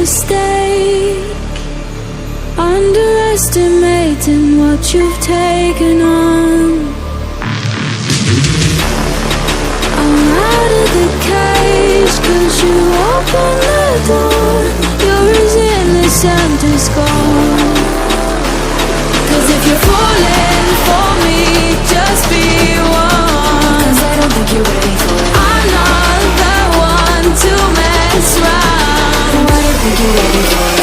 mistake, underestimating what you've taken on. I'm out of the cage, 'cause you opened the door. You're as innocent as gold. 'Cause if you're falling for me, just be one. 'Cause I don't think you're ready for it. I'm not the one to mess around. I don't think you're ready for it.